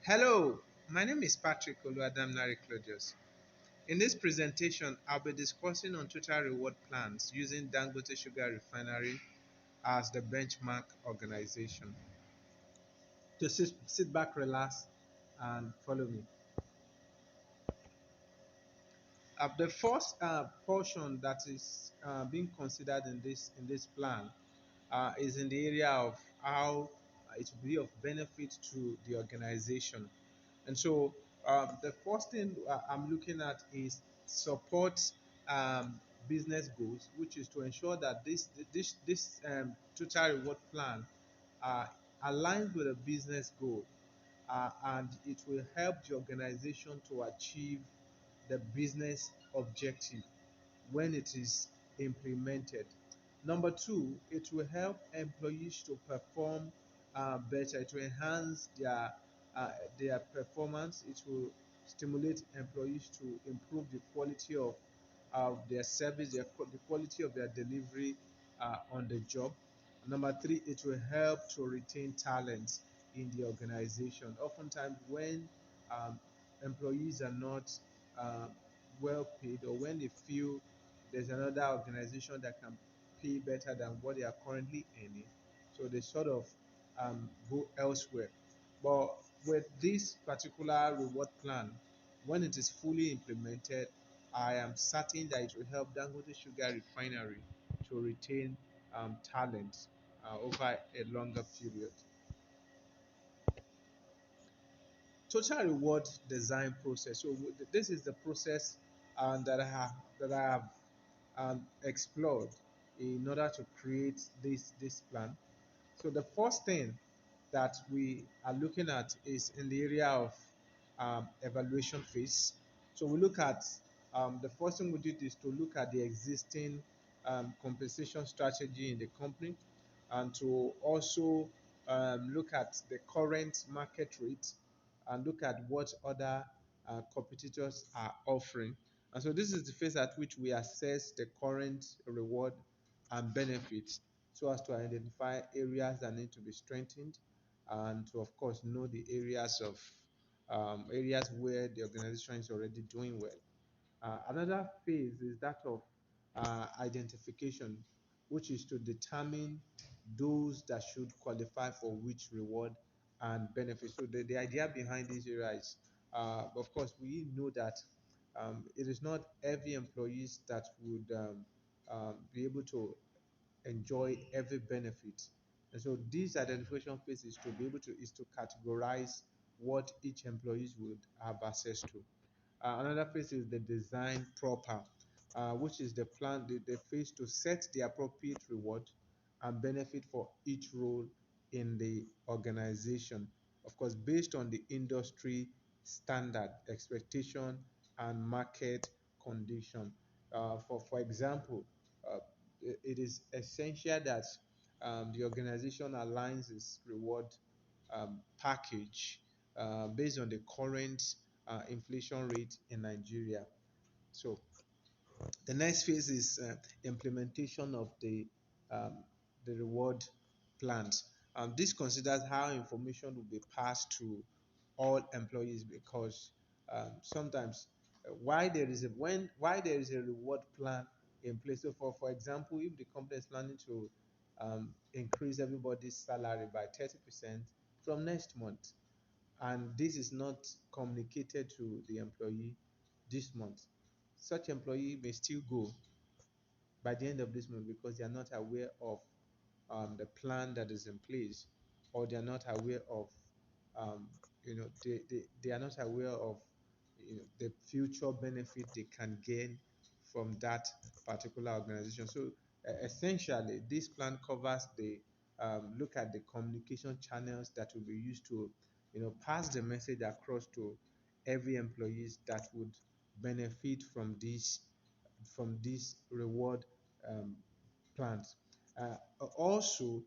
Hello, my name is Patrick Oluwadamilare Claudius. In this presentation, I'll be discussing on total reward plans using Dangote Sugar Refinery as the benchmark organization. Just sit back, relax, and follow me. The first portion that is being considered in this plan is in the area of how it will be of benefit to the organization. And so the first thing I'm looking at is support um, business goals, which is to ensure that this total reward plan uh, aligns with a business goal, and it will help the organization to achieve the business objective when it is implemented. Number two, it will help employees to perform better. It will enhance their performance. It will stimulate employees to improve the quality of their service, the quality of their delivery on the job. Number three, it will help to retain talent in the organization. Oftentimes, when um, employees are not uh, well paid, or when they feel there's another organization that can pay better than what they are currently earning, so they sort of go elsewhere. But with this particular reward plan, when it is fully implemented, I am certain that it will help Dangote Sugar Refinery to retain talent over a longer period. Total reward design process. So this is the process that I have explored in order to create this plan. So the first thing that we are looking at is in the area of evaluation phase. So we look at the first thing we did is to look at the existing compensation strategy in the company, and to also look at the current market rate and look at what other competitors are offering. And so this is the phase at which we assess the current reward and benefits, so as to identify areas that need to be strengthened, and to of course know the areas where the organization is already doing well. Another phase is that of identification, which is to determine those that should qualify for which reward and benefit. So the idea behind this area is, of course, we know that it is not every employees that would be able to enjoy every benefit. And so this identification phase is to be able to is to categorize what each employees would have access to. Another phase is the design proper, which is the phase to set the appropriate reward and benefit for each role in the organization. Of course, based on the industry standard, expectation, and market condition. For example, it is essential that the organization aligns its reward package based on the current inflation rate in Nigeria. So the next phase is implementation of the reward plans. This considers how information will be passed to all employees, because sometimes why there is a reward plan in place. So for example, if the company is planning to increase everybody's salary by 30% from next month, and this is not communicated to the employee this month, such employee may still go by the end of this month because they are not aware of the plan that is in place, or they are not aware of um, they are not aware of the future benefit they can gain from that particular organization. So essentially, this plan covers the look at the communication channels that will be used to pass the message across to every employees that would benefit from these reward um, plans. Also,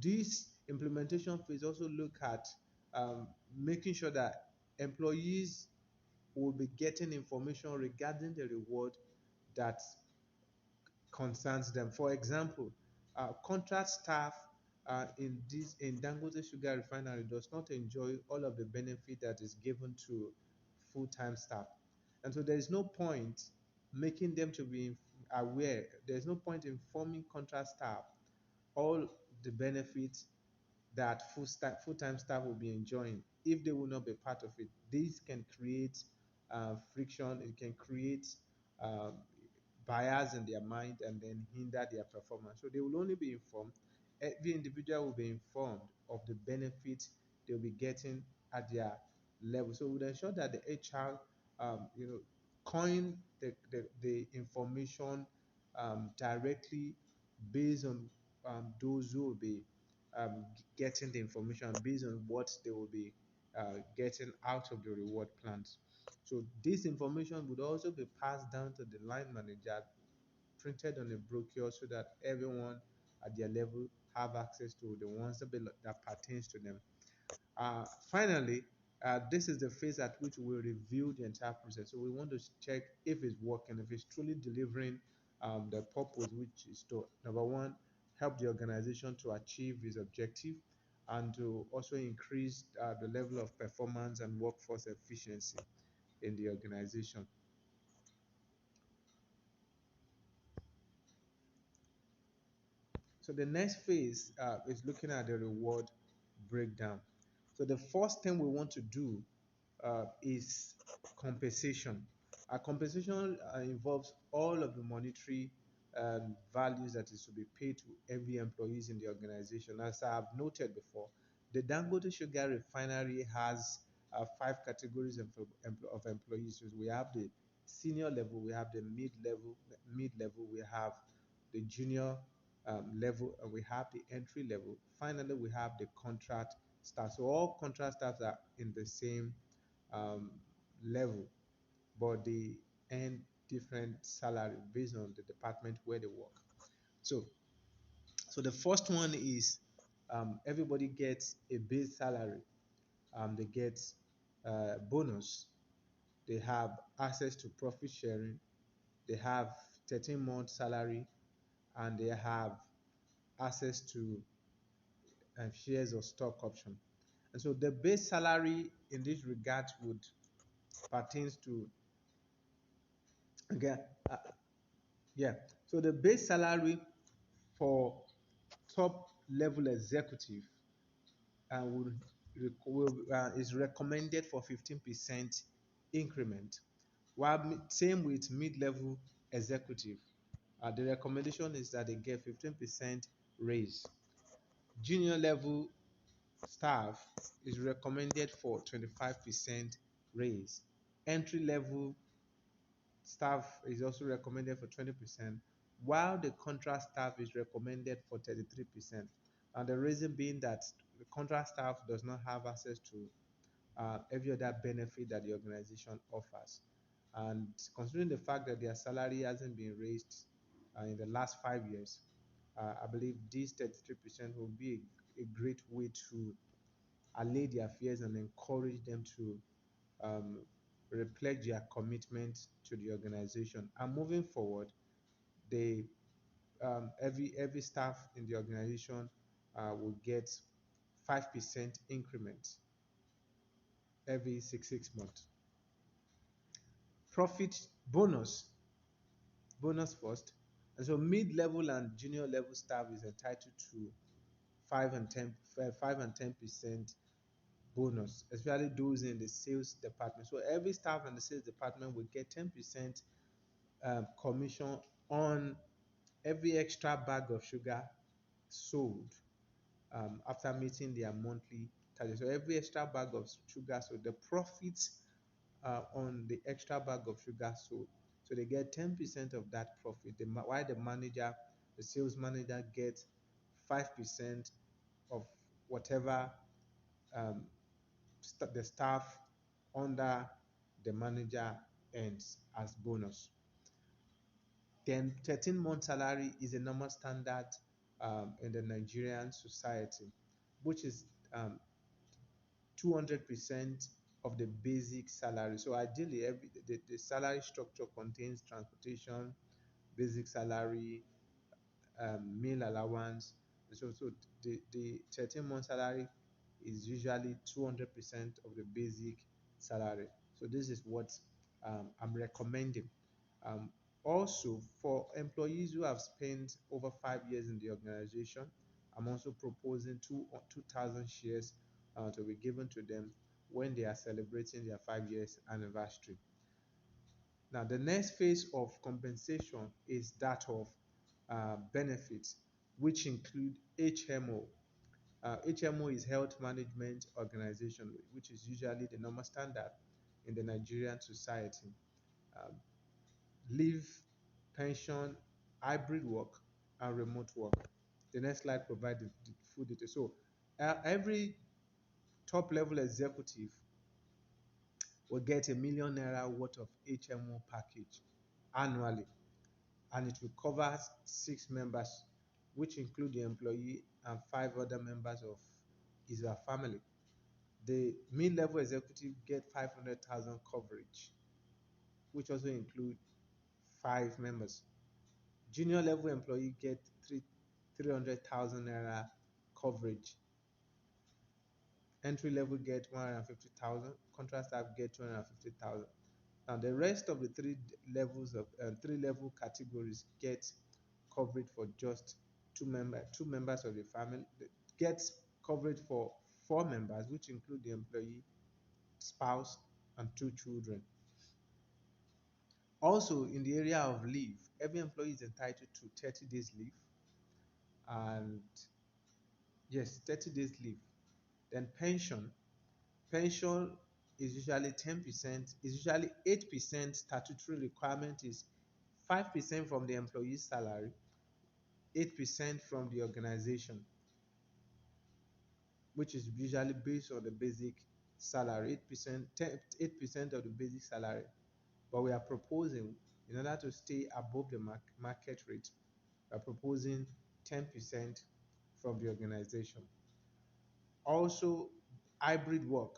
this implementation phase also look at making sure that employees will be getting information regarding the reward that concerns them. For example, contract staff in Dangote Sugar Refinery does not enjoy all of the benefit that is given to full-time staff, and so there is no point making them to be aware. There is no point informing contract staff all the benefits that full-time staff will be enjoying if they will not be part of it. This can create friction. It can create um, bias in their mind and then hinder their performance. So they will only be informed. Every individual will be informed of the benefits they'll be getting at their level. So we'll ensure that the HR, coin the information directly based on those who will be getting the information based on what they will be getting out of the reward plans. So this information would also be passed down to the line manager, printed on a brochure so that everyone at their level have access to the ones that pertains to them. Finally, this is the phase at which we review the entire process. So we want to check if it's working, if it's truly delivering the purpose, which is to, number one, help the organization to achieve its objective and to also increase the level of performance and workforce efficiency in the organization. So the next phase is looking at the reward breakdown. So the first thing we want to do is compensation. Compensation involves all of the monetary values that is to be paid to every employees in the organization. As I have noted before, the Dangote Sugar Refinery has five categories of employees. So we have the senior level, we have the mid level, we have the junior level, and we have the entry level. Finally, we have the contract staff. So all contract staffs are in the same um, level, but they earn different salary based on the department where they work. So, so the first one is everybody gets a base salary. They get bonus. They have access to profit sharing. They have 13-month salary, and they have access to shares or stock option. And so the base salary in this regard would pertains to again, yeah. So the base salary for top level executive is recommended for 15% increment, while same with mid-level executive. The recommendation is that they get 15% raise. Junior level staff is recommended for 25% raise. Entry level staff is also recommended for 20%, while the contract staff is recommended for 33%. And the reason being that the contract staff does not have access to every other benefit that the organization offers. And considering the fact that their salary hasn't been raised in the last 5 years, I believe this 33% will be a great way to allay their fears and encourage them to um, reflect their commitment to the organization. And moving forward, they every staff in the organization will get 5% increment every six months. Profit bonus first, and so mid-level and junior level staff is entitled to 5 and 10% bonus, especially those in the sales department. So every staff in the sales department will get 10% commission on every extra bag of sugar sold after meeting their monthly target. So every extra bag of sugar, so the profits on the extra bag of sugar sold. So they get 10% of that profit. While the sales manager gets 5% of whatever um, the staff under the manager earns as bonus. Then 13-month salary is a normal standard in the Nigerian society, which is 200% of the basic salary. So ideally, the salary structure contains transportation, basic salary, meal allowance, So the 13-month salary is usually 200% of the basic salary. So this is what I'm recommending. Um, Also, for employees who have spent over 5 years in the organization, I'm also proposing 2,000 shares to be given to them when they are celebrating their 5 years anniversary. Now, the next phase of compensation is that of benefits, which include HMO. HMO is Health Management Organization, which is usually the normal standard in the Nigerian society. Um, Leave, pension, hybrid work, and remote work. The next slide provides the full details. So, every top level executive will get a 1 million naira worth of HMO package annually, and it will cover 6 members, which include the employee and 5 other members of his or her family. The mid-level executive get 500,000 coverage, which also include 5 members. Junior level employee get 300,000 naira coverage. Entry level get 150,000. Contract staff get 250,000. Now the rest of the three level categories get coverage for just two members of the family. Gets coverage for 4 members, which include the employee, spouse, and 2 children. Also, in the area of leave, every employee is entitled to 30 days leave, and yes, 30 days leave. Then pension is usually 10%, is usually 8%. Statutory requirement is 5% from the employee's salary, 8% from the organization, which is usually based on the basic salary, 8% of the basic salary. But we are proposing, in order to stay above the market rate, we are proposing 10% from the organization. Also, hybrid work,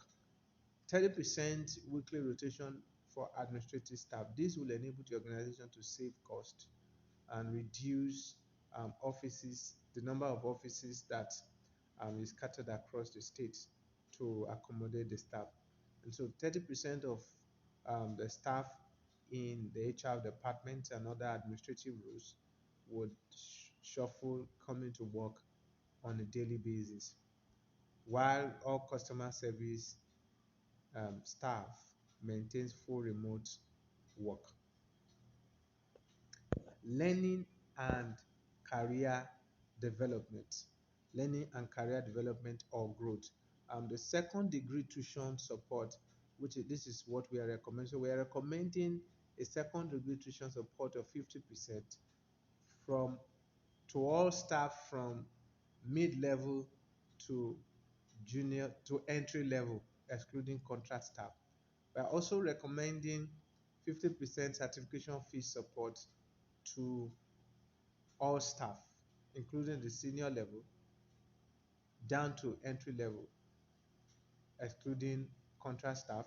30% weekly rotation for administrative staff. This will enable the organization to save cost and reduce the number of offices that is scattered across the state to accommodate the staff. And so 30% of the staff in the HR department and other administrative roles would shuffle coming to work on a daily basis, while all customer service staff maintains full remote work. Learning and career development. Learning and career development or growth. The second degree tuition support, this is what we are recommending. So we are recommending a second degree tuition support of 50% from to all staff from mid-level to junior to entry level, excluding contract staff. We are also recommending 50% certification fee support to all staff, including the senior level down to entry level, excluding contract staff.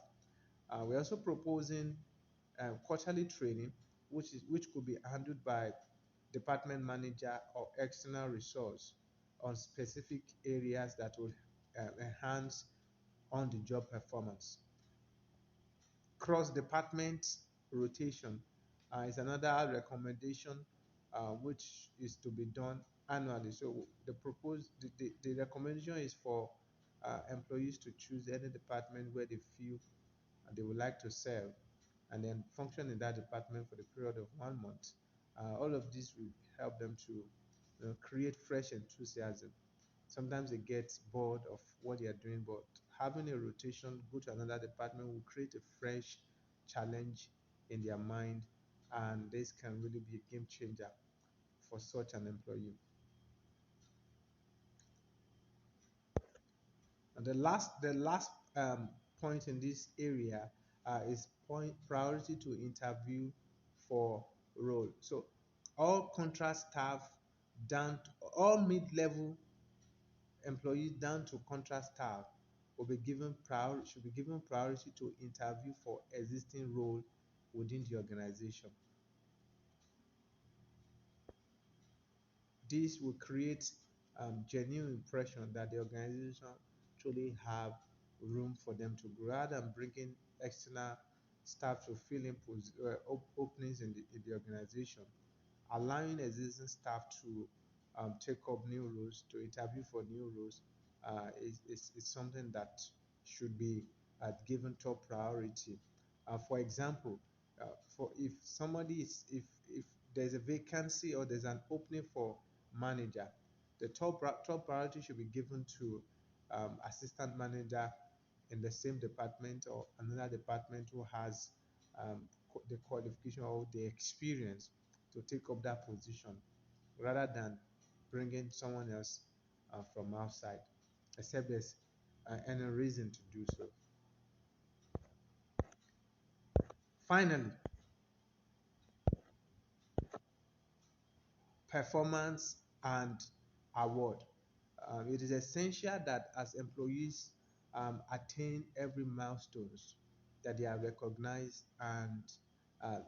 We're also proposing quarterly training, which could be handled by department manager or external resource on specific areas that will enhance on the job performance. Cross department rotation is another recommendation which is to be done annually. So the recommendation is for employees to choose any department where they feel they would like to serve and then function in that department for the period of 1 month. All of this will help them to create fresh enthusiasm. Sometimes they get bored of what they are doing, but having a rotation, go to another department will create a fresh challenge in their mind, and this can really be a game changer for such an employee. And the last point in this area is point priority to interview for role. So all contract staff down to all mid-level employees down to contract staff will be given should be given priority to interview for existing role within the organization. This will create genuine impression that the organization truly have room for them to grow, rather than bringing external staff to fill in openings in the organization. Allowing existing staff to take up new roles, to interview for new roles, is something that should be given top priority. For example, for if somebody is if there's a vacancy or there's an opening for manager, the top priority should be given to assistant manager in the same department or another department who has the qualification or the experience to take up that position, rather than bringing someone else from outside, except there's any reason to do so. Finally, performance and award. It is essential that as employees attain every milestones, that they are recognized and uh,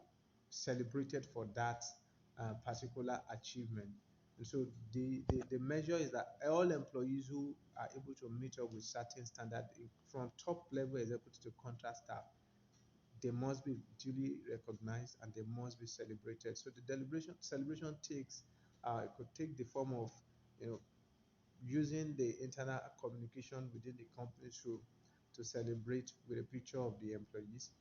celebrated for that particular achievement. And so the measure is that all employees who are able to meet up with certain standard, from top level executive to contract staff, they must be duly recognized and they must be celebrated. So the deliberation celebration takes it could take the form of, you know, using the internal communication within the company to celebrate with a picture of the employees.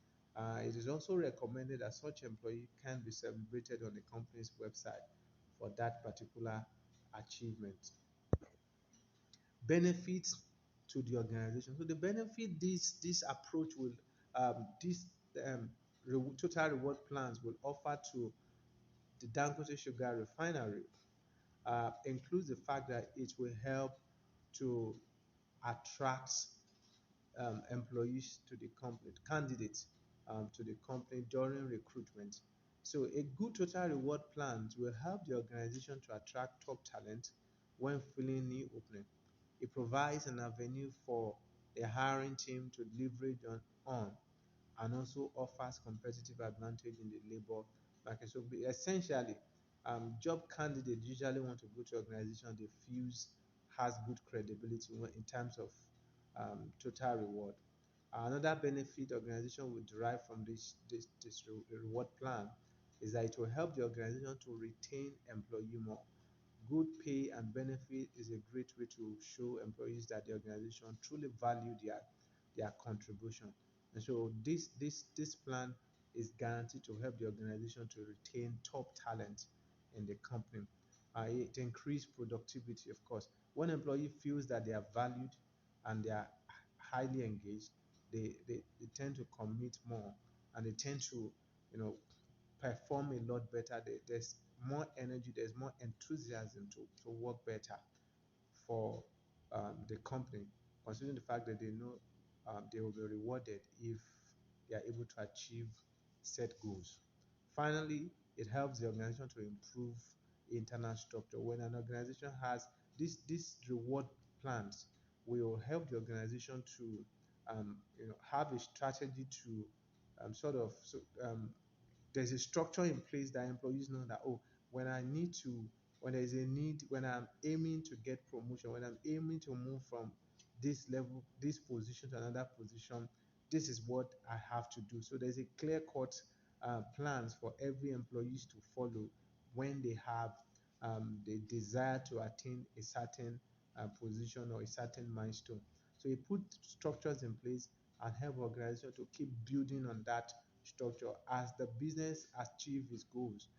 It is also recommended that such employee can be celebrated on the company's website for that particular achievement. Benefits to the organization. So the benefit this approach will this um, total reward plans will offer to the Dangote Sugar Refinery includes the fact that it will help to attract employees to the company, candidates to the company during recruitment. So a good total reward plan will help the organization to attract top talent when filling new opening. It provides an avenue for the hiring team to leverage on and also offers competitive advantage in the labor market. So essentially, job candidates usually want to go to organization they feel has good credibility in terms of total reward. Another benefit organization will derive from this reward plan is that it will help the organization to retain employee more. Good pay and benefit is a great way to show employees that the organization truly value their contribution. And so this plan is guaranteed to help the organization to retain top talent in the company. It increase productivity, of course. When employee feels that they are valued and they are highly engaged, they tend to commit more and they tend to, you know, perform a lot better. There's more energy, there's more enthusiasm to work better for the company, considering the fact that they know they will be rewarded if they are able to achieve set goals. Finally, it helps the organization to improve internal structure. When an organization has this reward plans, will help the organization to have a strategy to sort of there's a structure in place that employees know that, oh, when I need to, when there's a need, when I'm aiming to get promotion, when I'm aiming to move from this level, this position to another position, this is what I have to do. So there's a clear cut plans for every employees to follow when they have the desire to attain a certain position or a certain milestone. So you put structures in place and help organization to keep building on that structure as the business achieve its goals.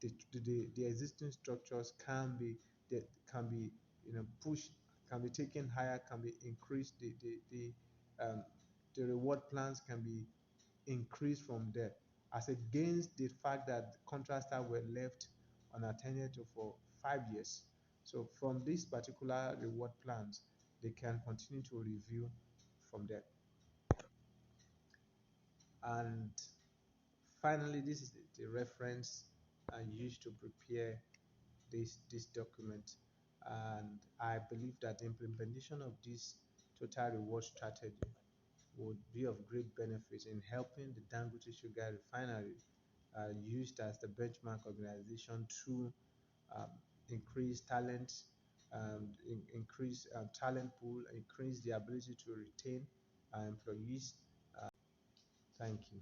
The existing structures can be that can be, you know, pushed, can be taken higher, can be increased. The reward plans can be increased from there, as against the fact that the contractors were left unattended to for 5 years. So from these particular reward plans, they can continue to review from there. And finally, this is the reference I used to prepare this document. And I believe that the implementation of this total reward strategy would be of great benefit in helping the Dangote Sugar Refinery used as the benchmark organization to um, increase talent increase talent pool, increase the ability to retain employees. Thank you.